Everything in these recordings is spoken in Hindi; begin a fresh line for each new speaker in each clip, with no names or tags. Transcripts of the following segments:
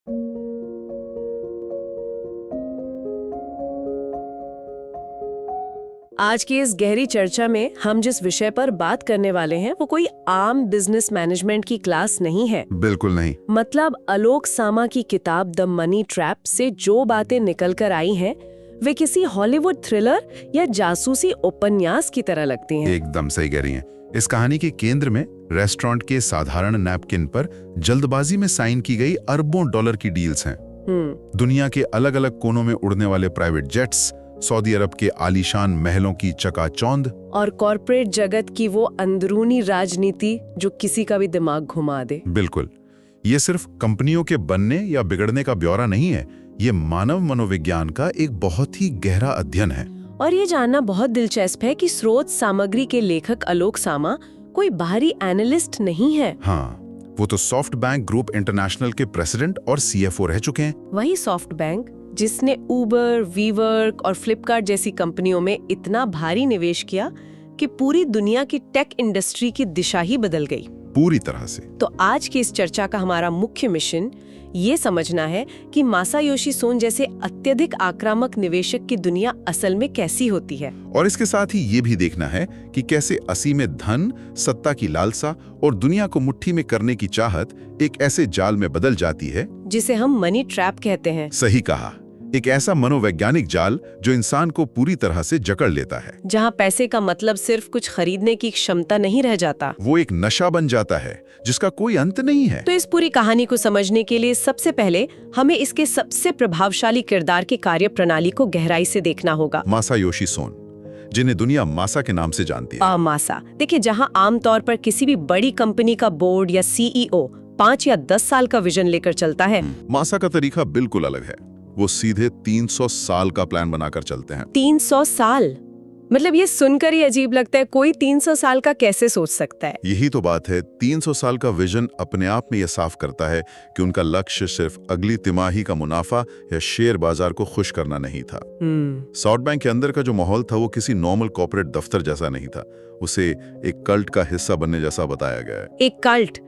आज की इस गहरी चर्चा में हम जिस विषय पर बात करने वाले हैं वो कोई आम बिजनेस मैनेजमेंट की क्लास नहीं है।
बिल्कुल नहीं।
मतलब आलोक सामा की किताब द मनी ट्रैप से जो बातें निकल कर आई हैं वे किसी हॉलीवुड थ्रिलर या जासूसी उपन्यास की तरह लगती हैं।
एकदम सही कह रही हैं। इस कहानी के केंद्र में रेस्टोरेंट के साधारण नैपकिन पर जल्दबाजी में साइन की गई अरबों डॉलर की डील्स हैं। दुनिया के अलग अलग कोनों में उड़ने वाले प्राइवेट जेट्स, सऊदी अरब के आलीशान महलों की चकाचौंध
और कॉर्पोरेट जगत की वो अंदरूनी राजनीति जो किसी का भी दिमाग घुमा दे।
बिल्कुल। ये सिर्फ कंपनियों के बनने या बिगड़ने का ब्यौरा नहीं है, ये मानव मनोविज्ञान का एक बहुत ही गहरा अध्ययन है।
और ये जानना बहुत दिलचस्प है कि स्रोत सामग्री के लेखक आलोक सामा कोई बाहरी एनालिस्ट नहीं है।
हाँ, वो तो सॉफ्ट बैंक ग्रुप इंटरनेशनल के प्रेसिडेंट और सीएफओ रह चुके हैं।
वही सॉफ्ट बैंक जिसने उबर, वीवर्क और फ्लिपकार्ट जैसी कंपनियों में इतना भारी निवेश किया कि पूरी दुनिया की टेक इंडस्ट्री की दिशा ही बदल गई
पूरी तरह से।
तो आज की इस चर्चा का हमारा मुख्य मिशन ये समझना है कि मासायोशी सोन जैसे अत्यधिक आक्रामक निवेशक की दुनिया असल में कैसी होती है,
और इसके साथ ही ये भी देखना है कि कैसे असीमित धन, सत्ता की लालसा और दुनिया को मुट्ठी में करने की चाहत एक ऐसे जाल में बदल जाती है
जिसे हम मनी ट्रैप कहते हैं।
सही कहा, एक ऐसा मनोवैज्ञानिक जाल जो इंसान को पूरी तरह से जकड़ लेता है,
जहां पैसे का मतलब सिर्फ कुछ खरीदने की क्षमता नहीं रह जाता,
वो एक नशा बन जाता है जिसका कोई अंत नहीं है।
तो इस पूरी कहानी को समझने के लिए सबसे पहले हमें इसके सबसे प्रभावशाली किरदार की कार्य प्रणाली को गहराई से देखना होगा।
मासायोशी सोन, जिन्हें दुनिया मासा के नाम से जानती है।
मासा, देखिए, जहां आमतौर पर किसी भी बड़ी कंपनी का बोर्ड या सीईओ 5 या 10 साल का विजन लेकर चलता है,
मासा का तरीका बिल्कुल अलग है। वो सीधे 300 साल का प्लान बनाकर चलते हैं।
300 साल? मतलब ये सुनकर ही अजीब लगता है, कोई 300 साल का कैसे सोच सकता है?
यही तो बात है। 300 साल का विजन अपने आप में यह साफ करता है कि उनका लक्ष्य सिर्फ अगली तिमाही का मुनाफा या शेयर बाजार को खुश करना नहीं था। सॉफ्ट बैंक के अंदर का जो माहौल था वो किसी नॉर्मल कॉर्पोरेट दफ्तर जैसा नहीं था, उसे एक कल्ट का हिस्सा बनने जैसा बताया गया है।
एक कल्ट?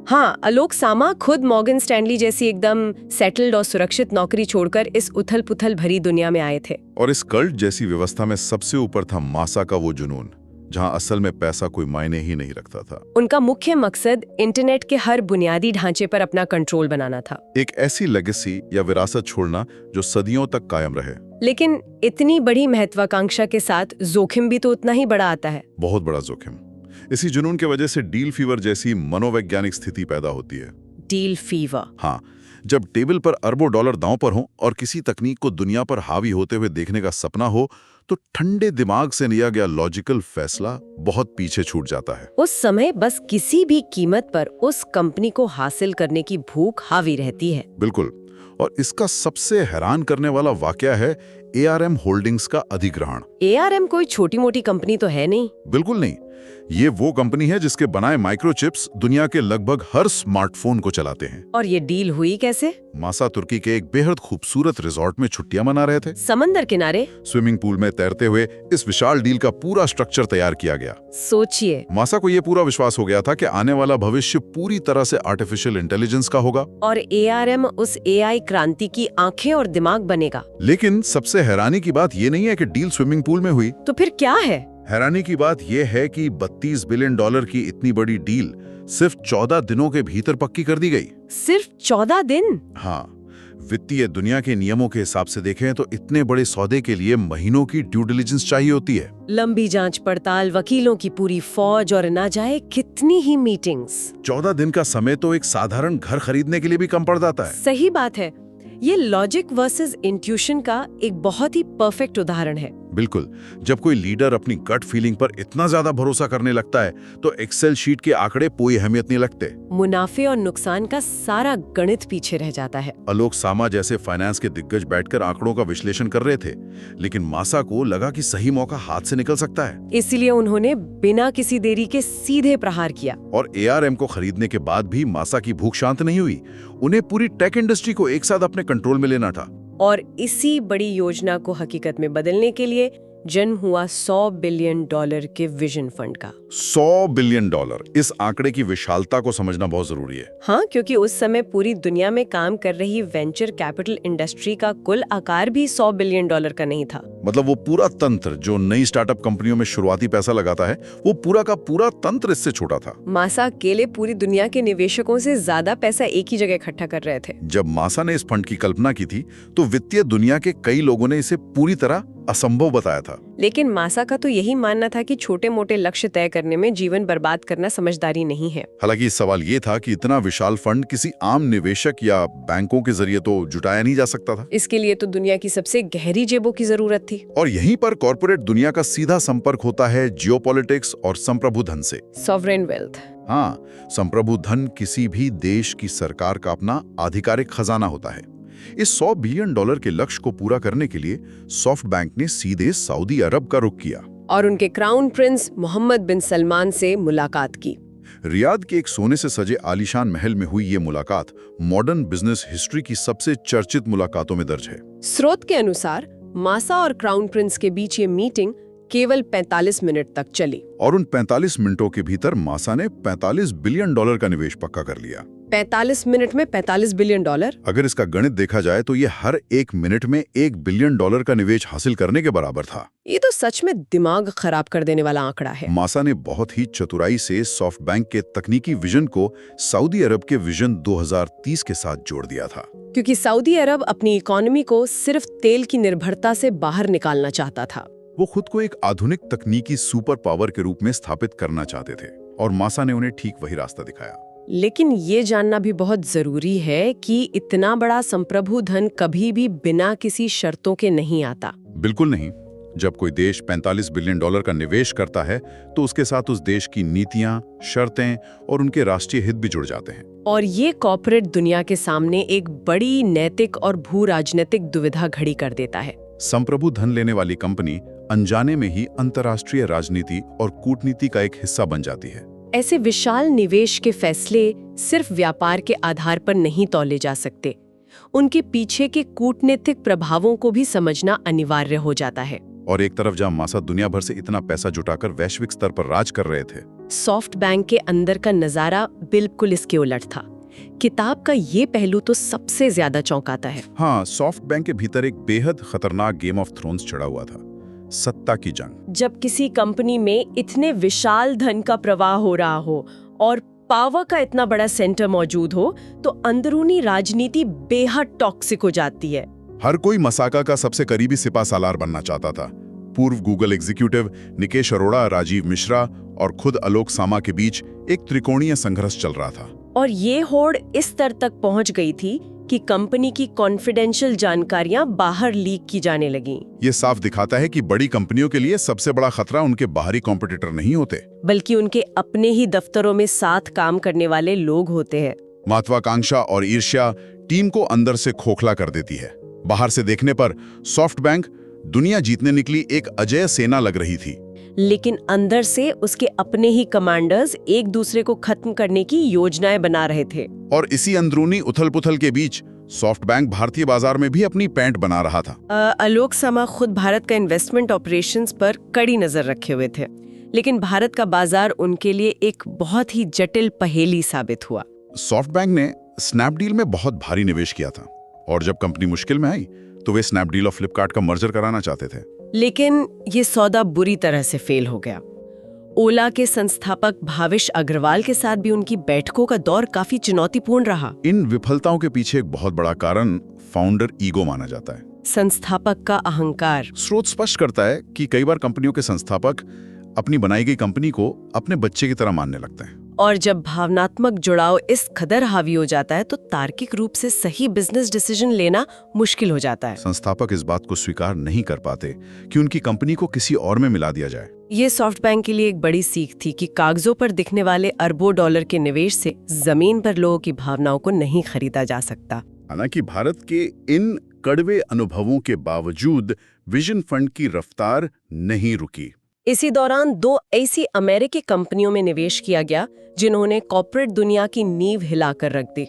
हाँ, आलोक सामा खुद मॉर्गन स्टैनली जैसी एकदम सेटल्ड और सुरक्षित नौकरी छोड़कर इस उथल पुथल भरी दुनिया में आए थे।
और इस कल्ट जैसी व्यवस्था में सबसे ऊपर था मासा का वो जुनून, जहां असल में पैसा कोई मायने ही नहीं रखता था।
उनका मुख्य मकसद इंटरनेट के हर बुनियादी ढांचे पर अपना कंट्रोल बनाना था। एक
ऐसी लेगेसी या विरासत छोड़ना जो सदियों तक कायम रहे।
लेकिन इतनी बड़ी महत्वाकांक्षा के साथ जोखिम भी तो उतना ही बड़ा आता है।
बहुत बड़ा जोखिम। इसी जुनून की वजह से डील फीवर जैसी मनोवैज्ञानिक स्थिति पैदा होती है।
Deal fever?
हाँ, जब टेबल पर अरबों डॉलर दांव पर हो और किसी तकनीक को दुनिया पर हावी होते हुए देखने का सपना हो, तो ठंडे दिमाग से लिया गया लॉजिकल फैसला बहुत पीछे छूट जाता है।
उस समय बस किसी भी कीमत पर उस कंपनी को हासिल करने की भूख हावी रहती है।
बिल्कुल। और इसका सबसे हैरान करने वाला वाकया है ARM होल्डिंग्स का अधिग्रहण।
ARM कोई छोटी मोटी कंपनी तो है नहीं।
बिल्कुल नहीं। ये वो कंपनी है जिसके बनाए माइक्रोचिप्स दुनिया के लगभग हर स्मार्टफोन को चलाते हैं।
और ये डील हुई कैसे?
मासा तुर्की के एक बेहद खूबसूरत रिजॉर्ट में छुट्टियां मना रहे थे।
समंदर किनारे
स्विमिंग पूल में तैरते हुए इस विशाल डील का पूरा स्ट्रक्चर तैयार किया गया।
सोचिए,
मासा को ये पूरा विश्वास हो गया था कि आने वाला भविष्य पूरी तरह से आर्टिफिशियल इंटेलिजेंस का होगा
और ARM उस AI क्रांति की आंखें और दिमाग बनेगा।
लेकिन सबसे हैरानी की बात ये नहीं है कि डील स्विमिंग पूल में हुई।
तो फिर क्या है?
हैरानी की बात यह है कि 32 बिलियन डॉलर की इतनी बड़ी डील सिर्फ 14 दिनों के भीतर पक्की कर दी गई।
सिर्फ 14 दिन?
हाँ, वित्तीय दुनिया के नियमों के हिसाब से देखें तो इतने बड़े सौदे के लिए महीनों की ड्यू डिलिजेंस चाहिए होती है।
लंबी जांच पड़ताल, वकीलों की पूरी फौज और ना जाए कितनी ही मीटिंग्स।
14 दिन का समय तो एक साधारण घर खरीदने के लिए भी कम पड़ जाता है।
सही बात है। ये लॉजिक वर्सेस इंट्यूशन का एक बहुत ही परफेक्ट उदाहरण है।
बिल्कुल। जब कोई लीडर अपनी गट फीलिंग पर इतना ज्यादा भरोसा करने लगता है तो एक्सेल शीट के आंकड़े कोई अहमियत नहीं लगते।
मुनाफे और नुकसान का सारा गणित पीछे रह जाता है।
आलोक सामा जैसे फाइनेंस के दिग्गज बैठकर आंकड़ों का विश्लेषण कर रहे थे, लेकिन मासा को लगा कि सही मौका हाथ से निकल सकता है।
इसलिए उन्होंने बिना किसी देरी के सीधे प्रहार किया।
और ARM को खरीदने के बाद भी मासा की भूख शांत नहीं हुई। उन्हें पूरी टेक इंडस्ट्री को एक साथ अपने कंट्रोल में लेना था।
और इसी बड़ी योजना को हकीकत में बदलने के लिए जन्म हुआ $100 बिलियन के विजन फंड का।
$100 बिलियन, इस आंकड़े की विशालता को समझना बहुत जरूरी है।
हाँ, क्योंकि उस समय पूरी दुनिया में काम कर रही वेंचर कैपिटल इंडस्ट्री का कुल आकार भी $100 बिलियन का नहीं था।
मतलब वो पूरा तंत्र जो नई स्टार्टअप कंपनियों में शुरुआती पैसा लगाता है, वो पूरा का पूरा तंत्र इससे छोटा था।
मासा अकेले पूरी दुनिया के निवेशकों से ज्यादा पैसा एक ही जगह इकट्ठा कर रहे थे।
जब मासा ने इस फंड की कल्पना की थी तो वित्तीय दुनिया के कई लोगों ने इसे पूरी तरह असंभव बताया था।
लेकिन मासा का तो यही मानना था कि छोटे मोटे लक्ष्य तय करने में जीवन बर्बाद करना समझदारी नहीं है।
हालांकि सवाल ये था कि इतना विशाल फंड किसी आम निवेशक या बैंकों के जरिए तो जुटाया नहीं जा सकता था।
इसके लिए तो दुनिया की सबसे गहरी जेबों की जरूरत थी।
और यहीं पर कॉर्पोरेट दुनिया का सीधा संपर्क होता है जियोपॉलिटिक्स और संप्रभु धन से।
Sovereign wealth.
हाँ, संप्रभु धन किसी भी देश की सरकार का अपना आधिकारिक खजाना होता है। इस $100 बिलियन के लक्ष्य को पूरा करने के लिए सॉफ्ट बैंक ने सीधे सऊदी अरब का रुख किया
और उनके क्राउन प्रिंस मोहम्मद बिन सलमान से मुलाकात की।
रियाद के एक सोने से सजे आलीशान महल में हुई ये मुलाकात मॉडर्न बिजनेस हिस्ट्री की सबसे चर्चित मुलाकातों में दर्ज है।
स्रोत के अनुसार मासा और क्राउन प्रिंस के बीच ये मीटिंग केवल 45 मिनट तक चली
और उन 45 मिनटों के भीतर मासा ने $45 बिलियन का निवेश पक्का कर लिया।
45 मिनट में $45 बिलियन।
अगर इसका गणित देखा जाए तो ये हर एक मिनट में $1 बिलियन का निवेश हासिल करने के बराबर था।
ये तो सच में दिमाग खराब कर देने वाला आंकड़ा है।
मासा ने बहुत ही चतुराई से सॉफ्ट बैंक के तकनीकी विजन को सऊदी अरब के विजन 2030 के साथ जोड़ दिया था।
क्योंकि सऊदी अरब अपनी इकोनॉमी को सिर्फ तेल की निर्भरता से बाहर निकालना चाहता था।
वो खुद को एक आधुनिक तकनीकी सुपर पावर के रूप में स्थापित करना चाहते थे और मासा ने उन्हें ठीक वही रास्ता दिखाया।
लेकिन ये जानना भी बहुत जरूरी है कि इतना बड़ा संप्रभु धन कभी भी बिना किसी शर्तों के नहीं आता।
बिल्कुल नहीं। जब कोई देश $45 बिलियन का निवेश करता है तो उसके साथ उस देश की नीतियां, शर्तें और उनके राष्ट्रीय हित भी जुड़ जाते हैं।
और ये कॉर्पोरेट दुनिया के सामने एक बड़ी नैतिक और भू राजनीतिक दुविधा खड़ी कर देता है।
संप्रभु धन लेने वाली कंपनी अनजाने में ही अंतर्राष्ट्रीय राजनीति और कूटनीति का एक हिस्सा बन जाती है।
ऐसे विशाल निवेश के फैसले सिर्फ व्यापार के आधार पर नहीं तौले जा सकते। उनके पीछे के कूटनीतिक प्रभावों को भी समझना अनिवार्य हो जाता है।
और एक तरफ जहां मासा दुनिया भर से इतना पैसा जुटाकर वैश्विक स्तर पर राज कर रहे थे,
सॉफ्ट बैंक के अंदर का नजारा बिल्कुल इसके उलट था। किताब का ये पहलू तो सबसे ज्यादा चौंकाता है।
हाँ, सॉफ्ट बैंक के भीतर एक बेहद खतरनाक गेम ऑफ थ्रोन्स चढ़ा हुआ था, सत्ता की जंग।
जब किसी कंपनी में इतने विशाल धन का प्रवाह हो रहा हो और पावर का इतना बड़ा सेंटर मौजूद हो तो अंदरूनी राजनीति बेहद टॉक्सिक हो जाती है।
हर कोई मसाका का सबसे करीबी सिपा सालार बनना चाहता था। पूर्व गूगल एग्जीक्यूटिव निकेश अरोड़ा, राजीव मिश्रा और खुद आलोक सामा के बीच एक त्रिकोणीय संघर्ष चल रहा था।
और ये होड़ इस स्तर तक पहुंच गई थी कि कंपनी की कॉन्फिडेंशियल जानकारियां बाहर लीक की जाने लगी।
ये साफ दिखाता है कि बड़ी कंपनियों के लिए सबसे बड़ा खतरा उनके बाहरी कॉम्पिटिटर नहीं होते,
बल्कि उनके अपने ही दफ्तरों में साथ काम करने वाले लोग होते हैं।
महत्वाकांक्षा और ईर्ष्या टीम को अंदर से खोखला कर देती है। बाहर से देखने पर सॉफ्ट बैंक दुनिया जीतने निकली एक अजेय सेना लग रही थी,
लेकिन अंदर से उसके अपने ही कमांडर्स एक दूसरे को खत्म करने की योजनाएं बना रहे थे।
और इसी अंदरूनी उथल-पुथल के बीच सॉफ्ट बैंक भारतीय बाजार में भी अपनी पैंठ बना रहा था।
आलोक सामा खुद भारत का इन्वेस्टमेंट ऑपरेशंस पर कड़ी नजर रखे हुए थे, लेकिन भारत का बाजार उनके लिए एक बहुत ही जटिल पहेली साबित हुआ।
सॉफ्ट बैंक ने स्नैपडील में बहुत भारी निवेश किया था और जब कंपनी मुश्किल में आई तो वे स्नैपडील और फ्लिपकार्ट का मर्जर कराना चाहते थे।
लेकिन ये सौदा बुरी तरह से फेल हो गया। ओला के संस्थापक भाविश अग्रवाल के साथ भी उनकी बैठकों का दौर काफी चुनौतीपूर्ण रहा।
इन विफलताओं के पीछे एक बहुत बड़ा कारण फाउंडर ईगो माना जाता है,
संस्थापक का अहंकार।
स्रोत स्पष्ट करता है कि कई बार कंपनियों के संस्थापक अपनी बनाई गई कंपनी को अपने बच्चे की तरह मानने लगते हैं।
और जब भावनात्मक जुड़ाव इस कदर हावी हो जाता है तो तार्किक रूप से सही बिजनेस डिसीजन लेना मुश्किल हो जाता है।
संस्थापक इस बात को स्वीकार नहीं कर पाते कि उनकी कंपनी को किसी और में मिला दिया जाए।
ये सॉफ्ट बैंक के लिए एक बड़ी सीख थी कि कागजों पर दिखने वाले अरबों डॉलर के निवेश से जमीन पर लोगों की भावनाओं को नहीं खरीदा जा सकता।
हालांकि भारत के इन कड़वे अनुभवों के बावजूद विजन फंड की रफ्तार नहीं रुकी।
इसी दौरान 2 ऐसी अमेरिकी कंपनियों में निवेश किया गया जिन्होंने कॉर्पोरेट दुनिया की नींव हिलाकर रख दी,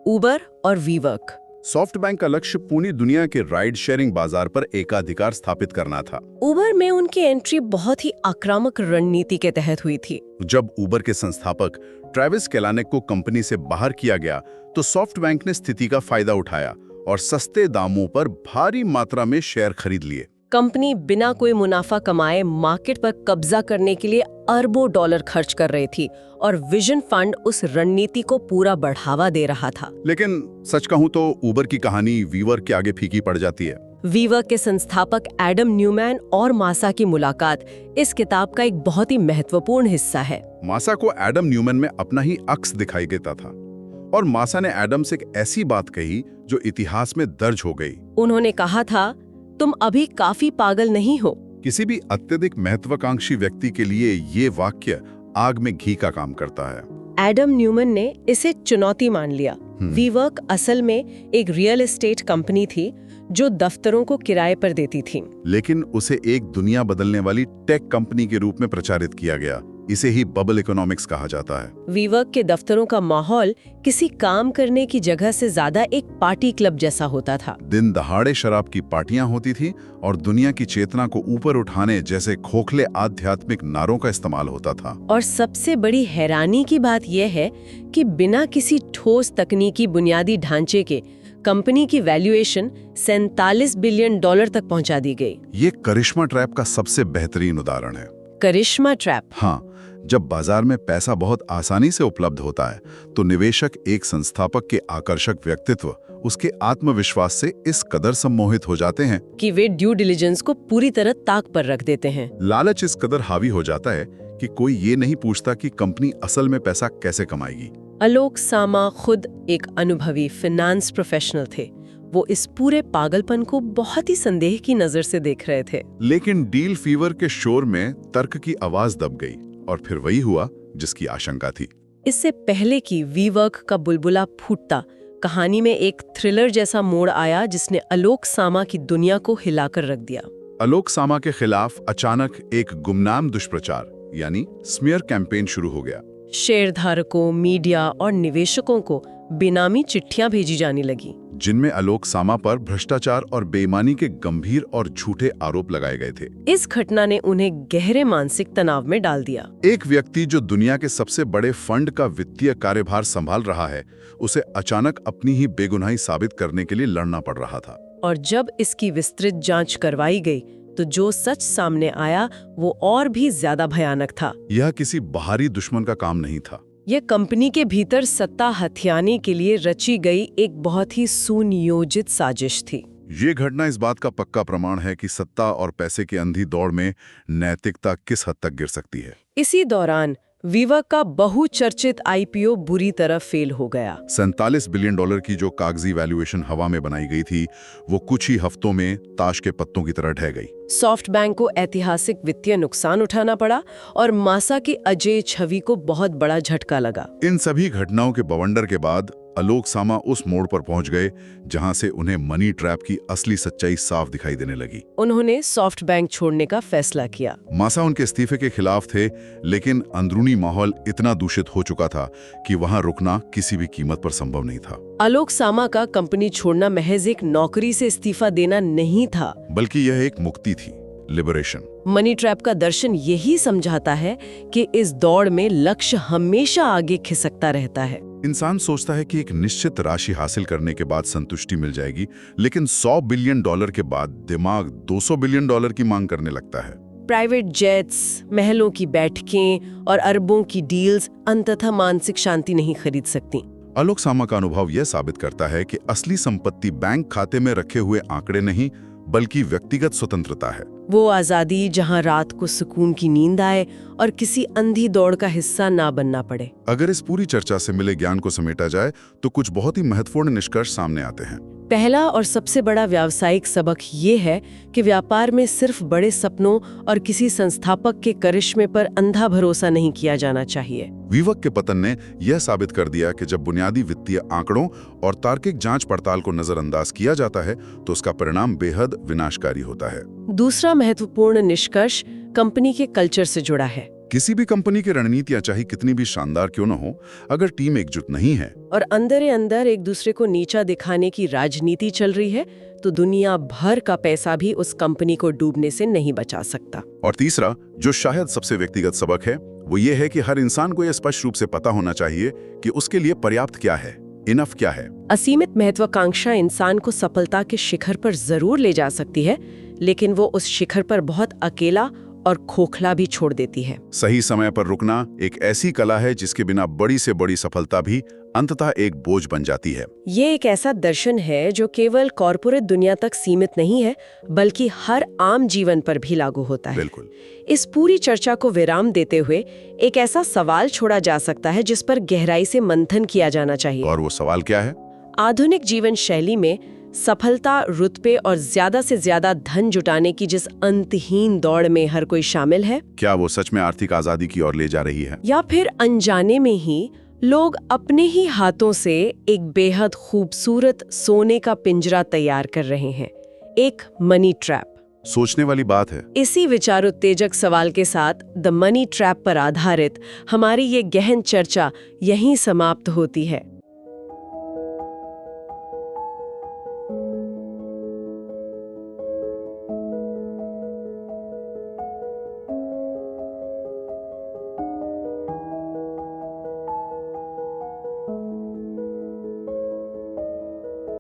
उबर और वीवर्क।
सॉफ्टबैंक का लक्ष्य पूरी दुनिया के राइड शेयरिंग बाजार पर एकाधिकार स्थापित करना था।
उबर में उनकी एंट्री बहुत ही आक्रामक रणनीति के तहत हुई थी।
जब उबर के संस्थापक ट्रेविस केलानिक को कंपनी से बाहर किया गया तो सॉफ्टबैंक ने स्थिति का फायदा उठाया और सस्ते दामों पर भारी मात्रा में शेयर खरीद लिए।
कंपनी बिना कोई मुनाफा कमाए मार्केट पर कब्जा करने के लिए अरबों डॉलर खर्च कर रही थी और विजन फंड उस रणनीति को पूरा बढ़ावा दे रहा था।
लेकिन सच कहूं तो उबर की कहानी वीवर के आगे फीकी पड़ जाती है।
वीवर के संस्थापक एडम न्यूमैन और मासा की मुलाकात इस किताब का एक बहुत ही महत्वपूर्ण हिस्सा है।
मासा को एडम न्यूमैन में अपना ही अक्स दिखाई देता था और मासा ने एडम से एक ऐसी बात कही जो इतिहास में दर्ज हो गई।
उन्होंने कहा था, तुम अभी काफी पागल नहीं हो।
किसी भी अत्यधिक महत्वाकांक्षी व्यक्ति के लिए ये वाक्य आग में घी का काम करता है।
एडम न्यूमैन ने इसे चुनौती मान लिया। वीवर्क असल में एक रियल एस्टेट कंपनी थी जो दफ्तरों को किराए पर देती थी,
लेकिन उसे एक दुनिया बदलने वाली टेक कंपनी के रूप में प्रचारित किया गया। इसे ही बबल इकोनॉमिक्स कहा जाता है।
वीवर्क के दफ्तरों का माहौल किसी काम करने की जगह से ज्यादा एक पार्टी क्लब जैसा होता था।
दिन दहाड़े शराब की पार्टियां होती थी और दुनिया की चेतना को ऊपर उठाने जैसे खोखले आध्यात्मिक नारों का इस्तेमाल होता था।
और सबसे बड़ी हैरानी की बात यह है कि बिना किसी ठोस तकनीकी बुनियादी ढांचे के कंपनी की वैल्यूएशन 47 बिलियन डॉलर तक पहुंचा दी गई।
ये करिश्मा ट्रैप का सबसे बेहतरीन उदाहरण है।
करिश्मा ट्रैप?
हाँ, जब बाजार में पैसा बहुत आसानी से उपलब्ध होता है तो निवेशक एक संस्थापक के आकर्षक व्यक्तित्व, उसके आत्मविश्वास से इस कदर सम्मोहित हो जाते हैं
कि वे ड्यू डिलिजेंस को पूरी तरह ताक पर रख देते हैं।
लालच इस कदर हावी हो जाता है कि कोई ये नहीं पूछता कि कंपनी असल में पैसा कैसे कमाएगी।
आलोक सामा खुद एक अनुभवी फाइनेंस प्रोफेशनल थे। वो इस पूरे पागलपन को बहुत ही संदेह की नजर से देख रहे थे।
लेकिन डील फीवर के शोर में तर्क की आवाज दब गई और फिर वही हुआ जिसकी आशंका थी।
इससे पहले कि वीवर्क का बुलबुला फूटता, कहानी में एक थ्रिलर जैसा मोड़ आया जिसने आलोक सामा की दुनिया को हिलाकर रख दिया।
आलोक सामा के खिलाफ अचानक एक गुमनाम दुष्प्रचार यानी स्मीयर कैंपेन शुरू हो गया।
शेयरधारकों, मीडिया और निवेशकों को बेनामी चिट्ठियां भेजी जाने लगी
जिनमें आलोक सामा पर भ्रष्टाचार और बेईमानी के गंभीर और झूठे आरोप लगाए गए थे।
इस घटना ने उन्हें गहरे मानसिक तनाव में डाल दिया।
एक व्यक्ति जो दुनिया के सबसे बड़े फंड का वित्तीय कार्यभार संभाल रहा है, उसे अचानक अपनी ही बेगुनाही साबित करने के लिए लड़ना पड़ रहा था।
और जब इसकी विस्तृत जांच करवाई गई तो जो सच सामने आया वो और भी ज्यादा भयानक था।
यह किसी बाहरी दुश्मन का काम नहीं था।
यह कंपनी के भीतर सत्ता हथियाने के लिए रची गई एक बहुत ही सुनियोजित साजिश थी।
ये घटना इस बात का पक्का प्रमाण है कि सत्ता और पैसे की अंधी दौड़ में नैतिकता किस हद तक गिर सकती है।
इसी दौरान वीवर्क का बहुचर्चित आईपीओ बुरी तरह फेल हो गया।
47 बिलियन डॉलर की जो कागजी वैल्यूएशन हवा में बनाई गई थी, वो कुछ ही हफ्तों में ताश के पत्तों की तरह ढह गई।
सॉफ्टबैंक को ऐतिहासिक वित्तीय नुकसान उठाना पड़ा और मासा की अजेय छवि को बहुत बड़ा झटका लगा।
इन सभी घटनाओं के बवंडर के बाद आलोक सामा उस मोड़ पर पहुंच गए जहां से उन्हें मनी ट्रैप की असली सच्चाई साफ दिखाई देने लगी।
उन्होंने सॉफ्टबैंक छोड़ने का फैसला किया।
मासा उनके इस्तीफे के खिलाफ थे, लेकिन अंदरूनी माहौल इतना दूषित हो चुका था कि वहां रुकना किसी भी कीमत पर संभव नहीं था।
आलोक सामा का कंपनी छोड़ना महज एक नौकरी से इस्तीफा देना नहीं था,
बल्कि यह एक मुक्ति थी, लिबरेशन।
मनी ट्रैप का दर्शन यही समझाता है कि इस दौड़ में लक्ष्य हमेशा आगे खिसकता रहता है।
इंसान सोचता है कि एक निश्चित राशि हासिल करने के बाद संतुष्टि मिल जाएगी, लेकिन 100 बिलियन डॉलर के बाद दिमाग 200 बिलियन डॉलर की मांग करने लगता है।
प्राइवेट जेट्स, महलों की बैठकें और अरबों की डील्स अंततः मानसिक शांति नहीं खरीद सकती।
आलोक सामा का अनुभव यह साबित करता है कि असली संपत्ति बैंक खाते में रखे हुए आंकड़े नहीं, बल्कि व्यक्तिगत स्वतंत्रता है।
वो आजादी जहां रात को सुकून की नींद आए और किसी अंधी दौड़ का हिस्सा ना बनना पड़े।
अगर इस पूरी चर्चा से मिले ज्ञान को समेटा जाए तो कुछ बहुत ही महत्वपूर्ण निष्कर्ष सामने आते हैं।
पहला और सबसे बड़ा व्यावसायिक सबक ये है कि व्यापार में सिर्फ बड़े सपनों और किसी संस्थापक के करिश्मे पर अंधा भरोसा नहीं किया जाना चाहिए।
वीवर्क के पतन ने यह साबित कर दिया कि जब बुनियादी वित्तीय आंकड़ों और तार्किक जांच पड़ताल को नजरअंदाज किया जाता है तो उसका परिणाम बेहद विनाशकारी होता है।
दूसरा महत्वपूर्ण निष्कर्ष कंपनी के कल्चर से जुड़ा है।
किसी भी कंपनी की रणनीतियां चाहे कितनी भी शानदार क्यों न हो, अगर टीम एकजुट नहीं है
और अंदर ही अंदर एक दूसरे को नीचा दिखाने की राजनीति चल रही है, तो दुनिया भर का पैसा भी उस कंपनी को डूबने से नहीं बचा सकता।
और तीसरा, जो शायद सबसे व्यक्तिगत सबक है, वो ये है कि हर इंसान को यह स्पष्ट रूप से पता होना चाहिए कि उसके लिए पर्याप्त क्या है, इनफ क्या है।
असीमित महत्वाकांक्षा इंसान को सफलता के शिखर पर जरूर ले जा सकती है, लेकिन वो उस शिखर पर बहुत अकेला और खोखला भी छोड़ देती है।
सही समय पर रुकना एक ऐसी कला है जिसके बिना बड़ी से बड़ी सफलता भी अंततः एक बोझ बन जाती है।
ये एक ऐसा दर्शन है जो केवल कॉर्पोरेट दुनिया तक सीमित नहीं है, बल्कि हर आम जीवन पर भी लागू होता है।
बिल्कुल।
इस पूरी चर्चा को विराम देते हुए एक ऐसा सवाल छोड़ा जा सकता है जिस पर गहराई से मंथन किया जाना चाहिए।
और वो सवाल क्या है?
आधुनिक जीवन शैली में सफलता, रुतबे और ज्यादा से ज्यादा धन जुटाने की जिस अंतहीन दौड़ में हर कोई शामिल है,
क्या वो सच में आर्थिक आजादी की ओर ले जा रही है,
या फिर अनजाने में ही लोग अपने ही हाथों से एक बेहद खूबसूरत सोने का पिंजरा तैयार कर रहे हैं, एक मनी ट्रैप?
सोचने वाली बात है।
इसी विचारोत्तेजक सवाल के साथ द मनी ट्रैप पर आधारित हमारी ये गहन चर्चा यहीं समाप्त होती है।